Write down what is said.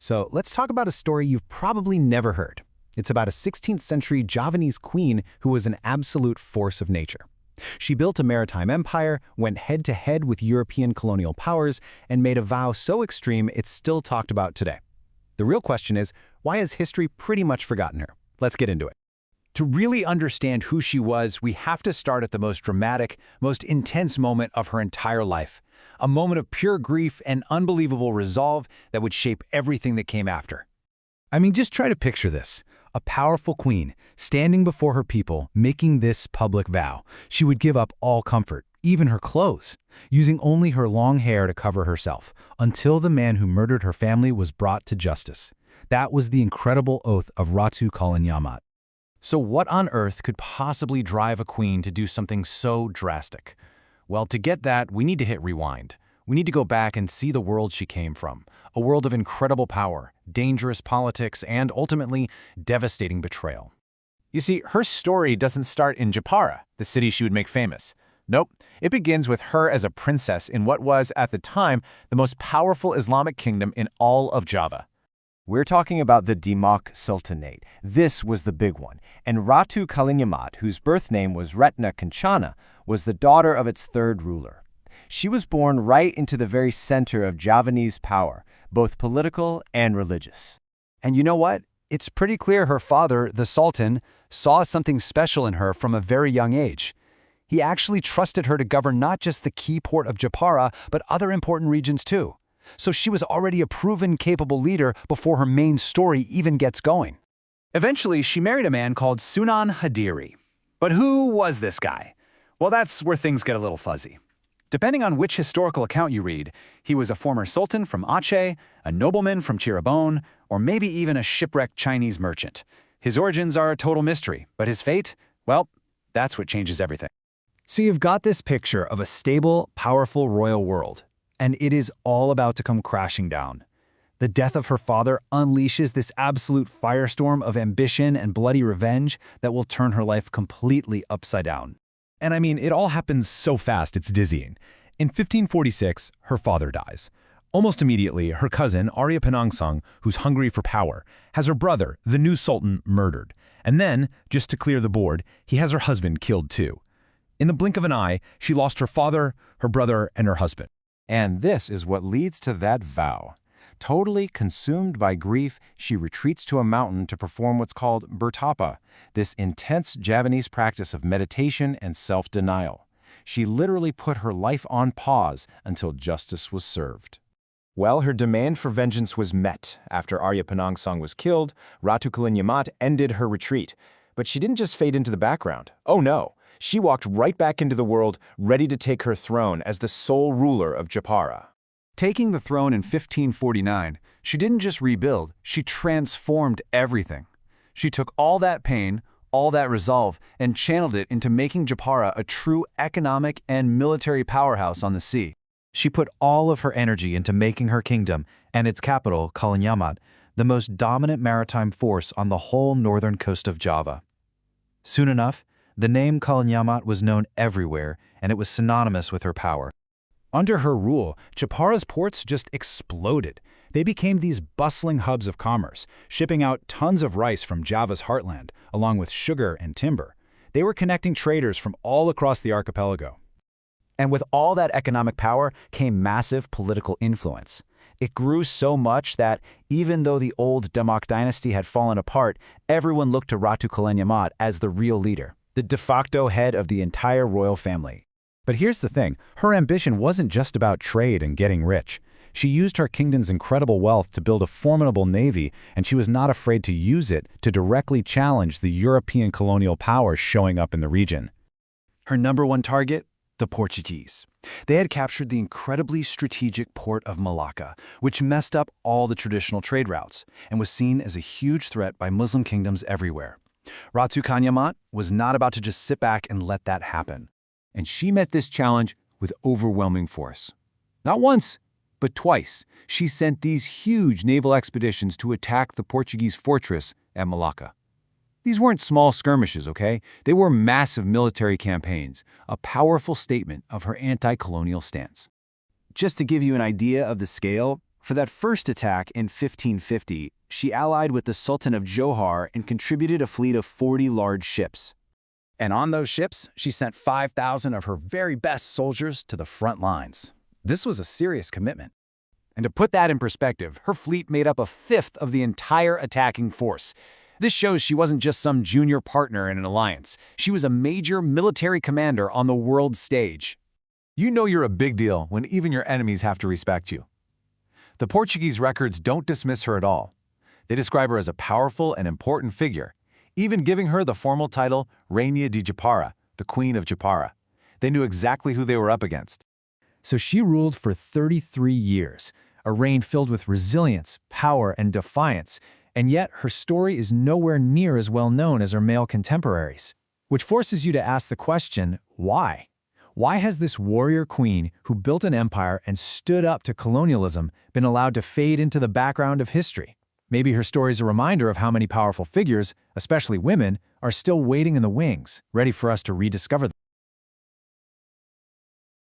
So let's talk about a story you've probably never heard. It's about a 16th century Javanese queen who was an absolute force of nature. She built a maritime empire, went head-to-head with European colonial powers, and made a vow so extreme it's still talked about today. The real question is, why has history pretty much forgotten her? Let's get into it. To really understand who she was, we have to start at the most dramatic, most intense moment of her entire life. A moment of pure grief and unbelievable resolve that would shape everything that came after. I mean, just try to picture this. A powerful queen, standing before her people, making this public vow. She would give up all comfort, even her clothes, using only her long hair to cover herself, until the man who murdered her family was brought to justice. That was the incredible oath of Ratu Kalinyamat. So what on earth could possibly drive a queen to do something so drastic? Well, to get that, we need to hit rewind. We need to go back and see the world she came from, a world of incredible power, dangerous politics, and ultimately, devastating betrayal. You see, her story doesn't start in Jepara, the city she would make famous. Nope, it begins with her as a princess in what was, at the time, the most powerful Islamic kingdom in all of Java. We're talking about the Demak Sultanate. This was the big one. And Ratu Kalinyamat, whose birth name was Retna Kencana, was the daughter of its third ruler. She was born right into the very center of Javanese power, both political and religious. And you know what? It's pretty clear her father, the Sultan, saw something special in her from a very young age. He actually trusted her to govern not just the key port of Jepara, but other important regions too. So she was already a proven, capable leader before her main story even gets going. Eventually, she married a man called Sunan Hadiri. But who was this guy? Well, that's where things get a little fuzzy. Depending on which historical account you read, he was a former sultan from Aceh, a nobleman from Cirebon, or maybe even a shipwrecked Chinese merchant. His origins are a total mystery, but his fate, well, that's what changes everything. So you've got this picture of a stable, powerful royal world, and it is all about to come crashing down. The death of her father unleashes this absolute firestorm of ambition and bloody revenge that will turn her life completely upside down. And I mean, it all happens so fast, it's dizzying. In 1546, her father dies. Almost immediately, her cousin, Arya Penangsang, who's hungry for power, has her brother, the new sultan, murdered. And then, just to clear the board, he has her husband killed too. In the blink of an eye, she lost her father, her brother, and her husband. And this is what leads to that vow. Totally consumed by grief, she retreats to a mountain to perform what's called bertapa, this intense Javanese practice of meditation and self-denial. She literally put her life on pause until justice was served. Well, her demand for vengeance was met. After Arya Penangsang was killed, Ratu Kalinyamat ended her retreat. But she didn't just fade into the background. Oh no! She walked right back into the world, ready to take her throne as the sole ruler of Jepara. Taking the throne in 1549, she didn't just rebuild, she transformed everything. She took all that pain, all that resolve, and channeled it into making Jepara a true economic and military powerhouse on the sea. She put all of her energy into making her kingdom and its capital, Kalinyamat, the most dominant maritime force on the whole northern coast of Java. Soon enough, the name Kalinyamat was known everywhere, and it was synonymous with her power. Under her rule, Jepara's ports just exploded. They became these bustling hubs of commerce, shipping out tons of rice from Java's heartland, along with sugar and timber. They were connecting traders from all across the archipelago. And with all that economic power came massive political influence. It grew so much that, even though the old Demak dynasty had fallen apart, everyone looked to Ratu Kalinyamat as the real leader, the de facto head of the entire royal family. But here's the thing, her ambition wasn't just about trade and getting rich. She used her kingdom's incredible wealth to build a formidable navy, and she was not afraid to use it to directly challenge the European colonial powers showing up in the region. Her number one target? The Portuguese. They had captured the incredibly strategic port of Malacca, which messed up all the traditional trade routes, and was seen as a huge threat by Muslim kingdoms everywhere. Ratu Kalinyamat was not about to just sit back and let that happen. And she met this challenge with overwhelming force. Not once, but twice, she sent these huge naval expeditions to attack the Portuguese fortress at Malacca. These weren't small skirmishes, okay? They were massive military campaigns, a powerful statement of her anti-colonial stance. Just to give you an idea of the scale, For that first attack in 1550, she allied with the Sultan of Johor and contributed a fleet of 40 large ships. And on those ships, she sent 5,000 of her very best soldiers to the front lines. This was a serious commitment. And to put that in perspective, her fleet made up a fifth of the entire attacking force. This shows she wasn't just some junior partner in an alliance. She was a major military commander on the world stage. You know you're a big deal when even your enemies have to respect you. The Portuguese records don't dismiss her at all. They describe her as a powerful and important figure, even giving her the formal title Rainha de Jepara, the Queen of Jepara. They knew exactly who they were up against. So she ruled for 33 years, a reign filled with resilience, power, and defiance, and yet her story is nowhere near as well known as her male contemporaries. Which forces you to ask the question, why? Why has this warrior queen who built an empire and stood up to colonialism been allowed to fade into the background of history? Maybe her story is a reminder of how many powerful figures, especially women, are still waiting in the wings, ready for us to rediscover them.